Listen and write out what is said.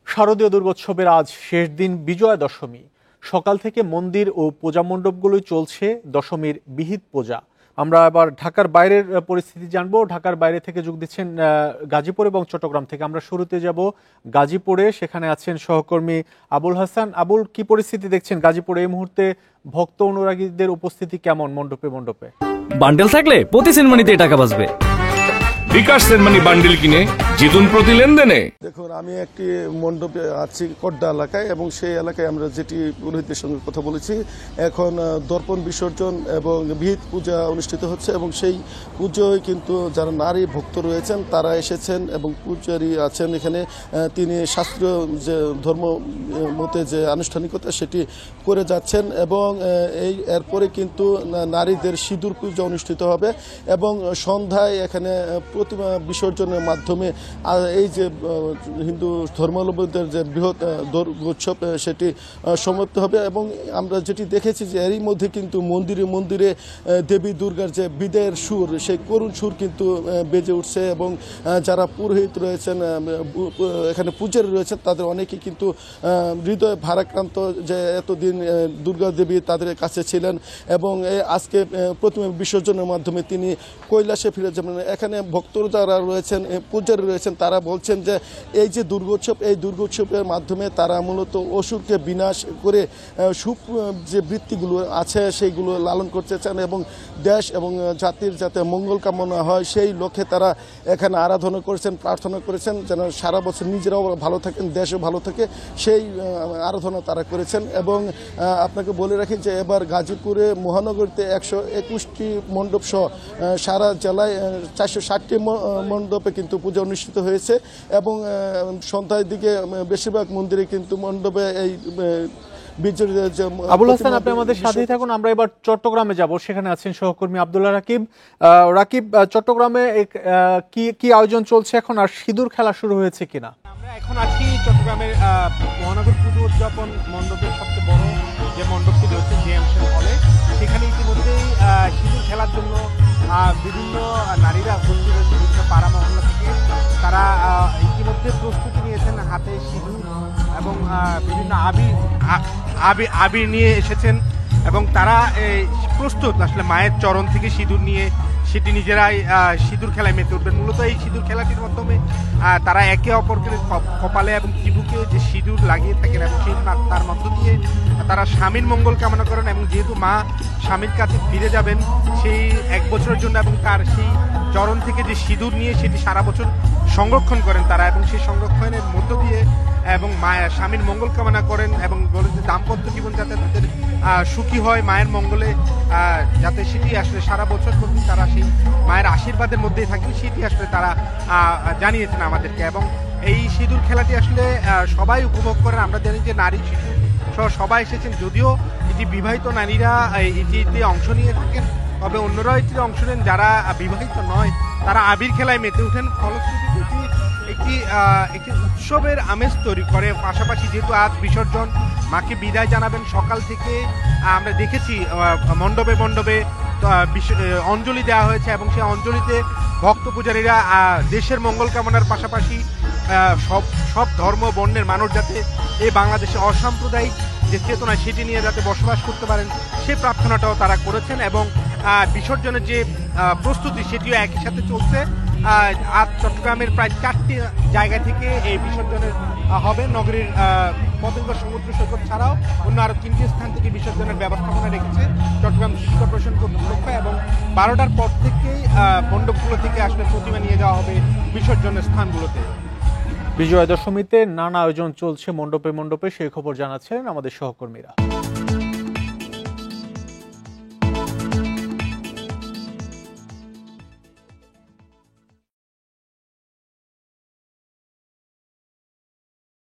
শারদীয় দুর্গোৎসবের আজ শেষ দিন বিজয়া দশমী। সকাল থেকে মন্দির ও পূজা মণ্ডপগুলোই চলছে দশমীর বিহিত পূজা। আমরা এবার ঢাকার বাইরের পরিস্থিতি জানবো। ঢাকার বাইরে থেকে যোগ দিচ্ছেন গাজীপুর এবং চট্টগ্রাম থেকে। আমরা শুরুতে যাব গাজীপুরে, সেখানে আছেন সহকর্মী আবুল হাসান। আবুল, কি পরিস্থিতি দেখছেন গাজীপুরে এই মুহূর্তে? ভক্ত অনুরাগীদের উপস্থিতি কেমন মণ্ডপে মণ্ডপে? বান্ডেল থাকলে প্রতি সেনমানিতে টাকা বাঁচবে। বিকাশ সেনমানি বান্ডেল কিনে জিতুন প্রতি লেনদেনে। দেখুন, আমি একটি মণ্ডপে আছি কড্ডা এলাকায়, এবং সেই এলাকায় আমরা যেটি পুরোহিতদের সঙ্গে কথা বলেছি, এখন দর্পণ বিসর্জন এবং বিহিত পূজা অনুষ্ঠিত হচ্ছে, এবং সেই পুজোয় কিন্তু যারা নারী ভক্ত রয়েছেন তারা এসেছেন এবং পূজারী আছেন এখানে। তিনি শাস্ত্রীয় যে ধর্ম মতে যে আনুষ্ঠানিকতা সেটি করে যাচ্ছেন, এবং এরপরে কিন্তু নারীদের সিঁদুর পূজা অনুষ্ঠিত হবে, এবং সন্ধ্যায় এখানে প্রতিমা বিসর্জনের মাধ্যমে এই যে হিন্দু ধর্মাবলম্বীদের যে বৃহৎ দুর্গোৎসব সেটি সমাপ্ত হবে। এবং আমরা যেটি দেখেছি যে এরই মধ্যে কিন্তু মন্দিরে মন্দিরে দেবী দুর্গার যে বিদায়ের সুর, সেই করুণ সুর কিন্তু বেজে উঠছে, এবং যারা পুরোহিত রয়েছেন এখানে পূজারী রয়েছেন তাদের অনেকেই কিন্তু হৃদয় ভারাক্রান্ত, যে এতদিন দুর্গা দেবী তাদের কাছে ছিলেন, এবং আজকে প্রতিমা বিসর্জনের মাধ্যমে তিনি কৈলাসে ফিরে যাবেন। এখানে ভক্তরা যারা রয়েছেন, পূজারী রয়েছেন, তারা বলছেন যে এই যে দুর্গোৎসব, এই দুর্গোৎসবের মাধ্যমে তারা মূলত অসুরকে বিনাশ করে সুখ যে বৃত্তিগুলো আছে সেইগুলো লালন করতে চান, এবং দেশ এবং জাতির যাতে মঙ্গল কামনা হয় সেই লক্ষ্যে তারা এখানে আরাধনা করেছেন, প্রার্থনা করেছেন যেন সারা বছর নিজেরাও ভালো থাকেন, দেশও ভালো থাকে, সেই আরাধনা তারা করেছেন। এবং আপনাকে বলে রাখি যে এবার গাজীপুরে মহানগরীতে 121টি মণ্ডপ সহ সারা জেলায় 460টি মণ্ডপে কিন্তু পূজা অনুষ্ঠিত হয়েছে, এবং সন্ধ্যার দিকে বেশিরভাগ মন্দিরে কিন্তু মণ্ডপে এই আবুল হাসান, আপনি আমাদের সাথেই থাকুন। আমরা এবার চট্টগ্রামে যাব, সেখানে আছেন সহকর্মী আব্দুল্লাহ রাকিব। রাকিব, চট্টগ্রামে কি আয়োজন চলছে এখন, আর সিঁদুর খেলা শুরু হয়েছে কিনা? আমরা এখন আছি চট্টগ্রামের মহানগর পুজো উদযাপন মণ্ডপের সবচেয়ে বড় যে মণ্ডপটি রয়েছে জেএমসি হলে, সেখানে ইতিমধ্যেই সিঁদুর খেলার জন্য বিভিন্ন নারীরা উপস্থিত হয়েছে বিভিন্ন পাড়া মহল্লা থেকে। তারা ইতিমধ্যে প্রস্তুতি নিয়েছেন, হাতে সিঁদুর এবং বিভিন্ন আবির নিয়ে এসেছেন, এবং তারা প্রস্তুত আসলে মায়ের চরণ থেকে সিঁদুর নিয়ে সেটি নিজেরাই সিঁদুর খেলায় মেতে উঠবেন। মূলত এই সিঁদুর খেলাটির মাধ্যমে তারা একে অপরকে কপালে এবং চিবুকে যে সিঁদুর লাগিয়ে থাকেন, এবং সেই তার মধ্য দিয়ে তারা স্বামীর মঙ্গল কামনা করেন, এবং যেহেতু মা স্বামীর কাছে ফিরে যাবেন সেই 1 বছরের জন্য, এবং তার সেই চরণ থেকে যে সিঁদুর নিয়ে সেটি সারা বছর সংরক্ষণ করেন তারা, এবং সেই সংরক্ষণের মধ্য দিয়ে এবং মায়ের স্বামীর মঙ্গল কামনা করেন, এবং বলেন যে দাম্পত্য জীবন যাতে তাদের সুখী হয়, মায়ের মঙ্গলে যাতে সেটি আসলে সারা বছর প্রতি তারা সেই মায়ের আশীর্বাদের মধ্যেই থাকেন, সেটি আসলে তারা জানিয়েছেন আমাদেরকে। এবং এই সিঁদুর খেলাটি আসলে সবাই উপভোগ করেন। আমরা জানি যে নারী শিশু সহ সবাই এসেছেন, যদিও এটি বিবাহিত নারীরা এটিতে অংশ নিয়ে থাকেন, তবে অন্যরাও এটিতে অংশ নেন যারা বিবাহিত নয়, তারা আবির খেলায় মেতে ওঠেন। ফলশ্রুতিতে একটি উৎসবের আমেজ তৈরি করে। পাশাপাশি যেহেতু আজ বিসর্জন, মাকে বিদায় জানাবেন, সকাল থেকে আমরা দেখেছি মণ্ডপে মণ্ডপে অঞ্জলি দেওয়া হয়েছে, এবং সেই অঞ্জলিতে ভক্ত পূজারীরা দেশের মঙ্গল কামনার পাশাপাশি সব ধর্ম বর্ণের মানুষ যাতে এই বাংলাদেশে অসাম্প্রদায়িক যে চেতনা সেটি নিয়ে যাতে বসবাস করতে পারেন সেই প্রার্থনাটাও তারা করেছেন। এবং বিসর্জনের যে প্রস্তুতি সেটিও একই সাথে চলছে। আজ চট্টগ্রামের প্রায় 4টি জায়গা থেকে এই বিসর্জনের হবে। নগরীর পতেঙ্গা সমুদ্র সৈকত ছাড়াও অন্য আরও 3টি স্থান থেকে বিসর্জনের ব্যবস্থাপনা রেখেছে চট্টগ্রাম সিটি কর্পোরেশন কর্তৃপক্ষ, এবং 12টার পর থেকেই মণ্ডপগুলো থেকে আসলে প্রতিমা নিয়ে যাওয়া হবে বিসর্জনের স্থানগুলোতে। বিজয়া দশমীতে নানা আয়োজন চলছে মণ্ডপে মণ্ডপে, সেই খবর জানাচ্ছেন আমাদের সহকর্মীরা।